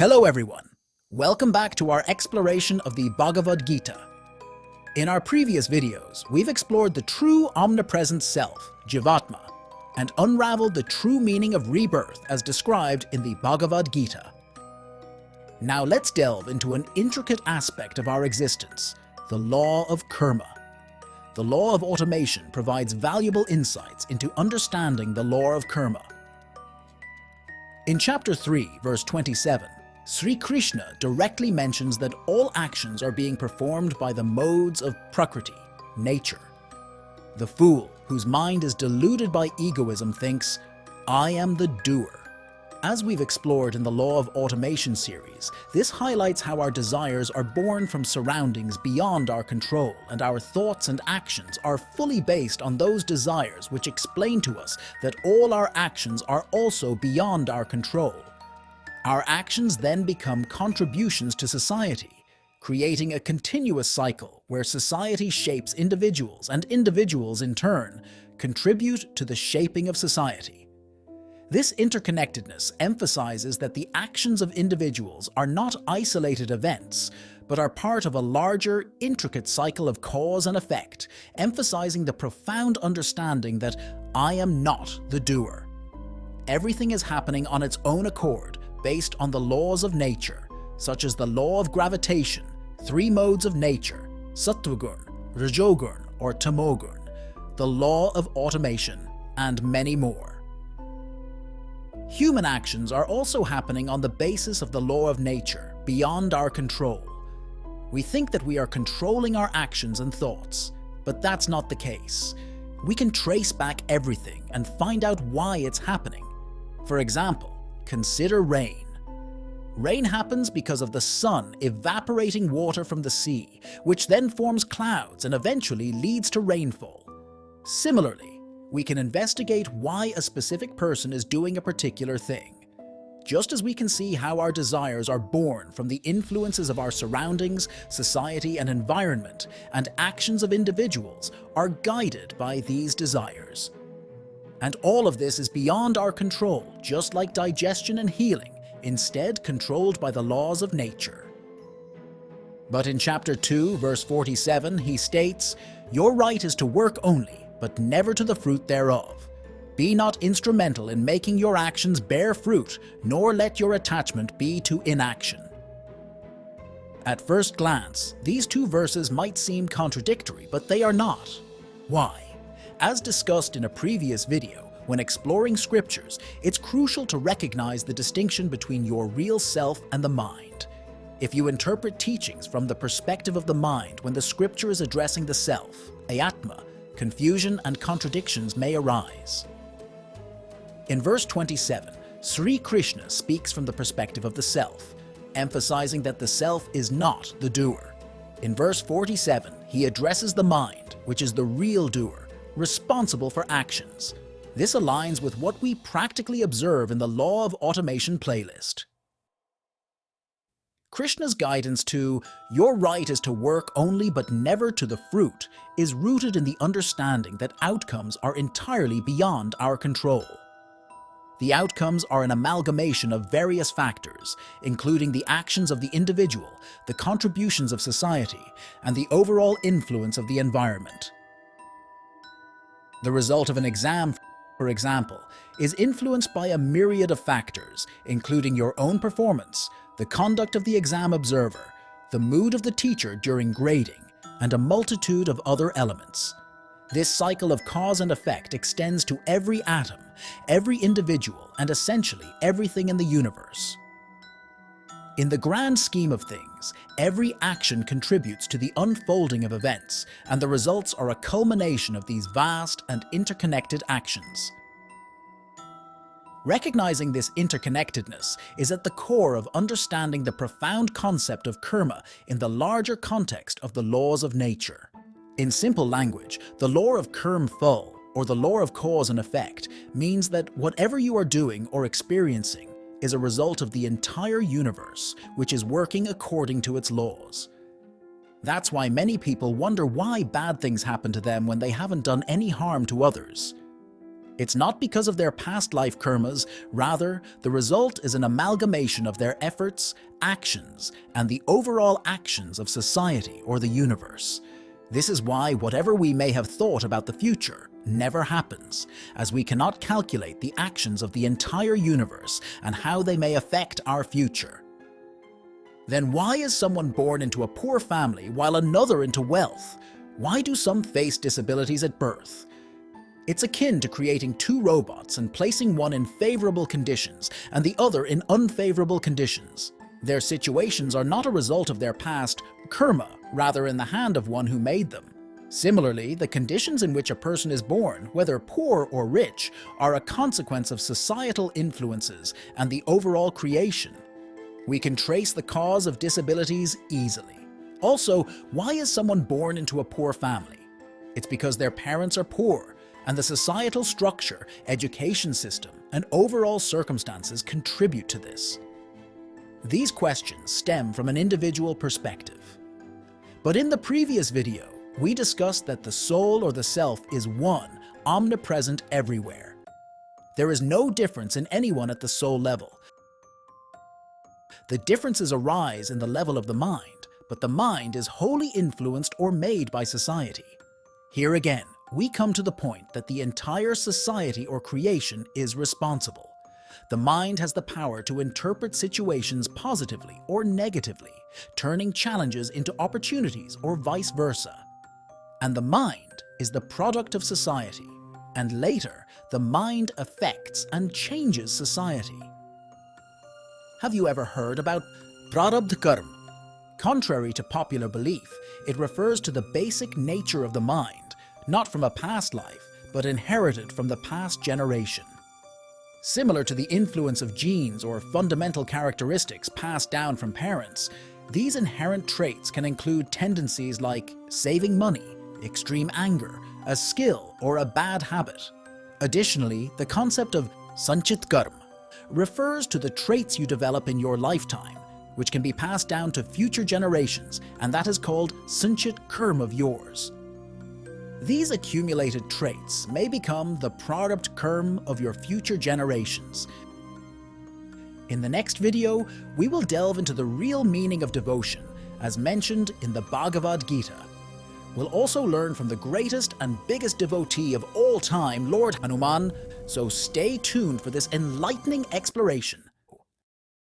Hello everyone, welcome back to our exploration of the Bhagavad Gita. In our previous videos, we've explored the true omnipresent self, Jivatma, and unraveled the true meaning of rebirth as described in the Bhagavad Gita. Now let's delve into an intricate aspect of our existence, the law of karma. The law of automation provides valuable insights into understanding the law of karma. In chapter 3, verse 27, Sri Krishna directly mentions that all actions are being performed by the modes of Prakriti, nature. The fool, whose mind is deluded by egoism, thinks, "I am the doer." As we've explored in the Law of Automation series, this highlights how our desires are born from surroundings beyond our control, and our thoughts and actions are fully based on those desires, which explain to us that all our actions are also beyond our control. Our actions then become contributions to society, creating a continuous cycle where society shapes individuals and individuals in turn contribute to the shaping of society. This interconnectedness emphasizes that the actions of individuals are not isolated events, but are part of a larger, intricate cycle of cause and effect, emphasizing the profound understanding that I am not the doer. Everything is happening on its own accord, based on the laws of nature, such as the law of gravitation, three modes of nature, sattvagun, rajogun, or tamogun, the law of automation, and many more. Human actions are also happening on the basis of the law of nature, beyond our control. We think that we are controlling our actions and thoughts, but that's not the case. We can trace back everything and find out why it's happening. For example, consider rain. Rain happens because of the sun evaporating water from the sea, which then forms clouds and eventually leads to rainfall. Similarly, we can investigate why a specific person is doing a particular thing. Just as we can see how our desires are born from the influences of our surroundings, society, and environment, and actions of individuals are guided by these desires. And all of this is beyond our control, just like digestion and healing, instead controlled by the laws of nature. But in chapter 2, verse 47, he states, "Your right is to work only, but never to the fruit thereof. Be not instrumental in making your actions bear fruit, nor let your attachment be to inaction." At first glance, these two verses might seem contradictory, but they are not. Why? As discussed in a previous video, when exploring scriptures, it's crucial to recognize the distinction between your real self and the mind. If you interpret teachings from the perspective of the mind when the scripture is addressing the self, ayatma, confusion and contradictions may arise. In verse 27, Sri Krishna speaks from the perspective of the self, emphasizing that the self is not the doer. In verse 47, he addresses the mind, which is the real doer, responsible for actions. This aligns with what we practically observe in the Law of Automation playlist. Krishna's guidance to "your right is to work only but never to the fruit" is rooted in the understanding that outcomes are entirely beyond our control. The outcomes are an amalgamation of various factors, including the actions of the individual, the contributions of society, and the overall influence of the environment. The result of an exam, for example, is influenced by a myriad of factors, including your own performance, the conduct of the exam observer, the mood of the teacher during grading, and a multitude of other elements. This cycle of cause and effect extends to every atom, every individual, and essentially everything in the universe. In the grand scheme of things, every action contributes to the unfolding of events, and the results are a culmination of these vast and interconnected actions. Recognizing this interconnectedness is at the core of understanding the profound concept of karma in the larger context of the laws of nature. In simple language, the law of karma-phal, or the law of cause and effect, means that whatever you are doing or experiencing is a result of the entire universe, which is working according to its laws. That's why many people wonder why bad things happen to them when they haven't done any harm to others. It's not because of their past life karmas, rather, the result is an amalgamation of their efforts, actions, and the overall actions of society or the universe. This is why whatever we may have thought about the future never happens, as we cannot calculate the actions of the entire universe and how they may affect our future. Then why is someone born into a poor family while another into wealth? Why do some face disabilities at birth? It's akin to creating two robots and placing one in favorable conditions and the other in unfavorable conditions. Their situations are not a result of their past karma, rather in the hand of one who made them. Similarly, the conditions in which a person is born, whether poor or rich, are a consequence of societal influences and the overall creation. We can trace the cause of disabilities easily. Also, why is someone born into a poor family? It's because their parents are poor, and the societal structure, education system, and overall circumstances contribute to this. These questions stem from an individual perspective. But in the previous video, we discussed that the soul or the self is one, omnipresent everywhere. There is no difference in anyone at the soul level. The differences arise in the level of the mind, but the mind is wholly influenced or made by society. Here again, we come to the point that the entire society or creation is responsible. The mind has the power to interpret situations positively or negatively, turning challenges into opportunities or vice versa. And the mind is the product of society, and later, the mind affects and changes society. Have you ever heard about prarabdha karma? Contrary to popular belief, it refers to the basic nature of the mind, not from a past life, but inherited from the past generation. Similar to the influence of genes or fundamental characteristics passed down from parents, these inherent traits can include tendencies like saving money, extreme anger, a skill, or a bad habit. Additionally, the concept of sanchit karma refers to the traits you develop in your lifetime, which can be passed down to future generations, and that is called sanchit karma of yours. These accumulated traits may become the prarabdha karma of your future generations. In the next video, we will delve into the real meaning of devotion, as mentioned in the Bhagavad Gita. We'll also learn from the greatest and biggest devotee of all time, Lord Hanuman, so stay tuned for this enlightening exploration.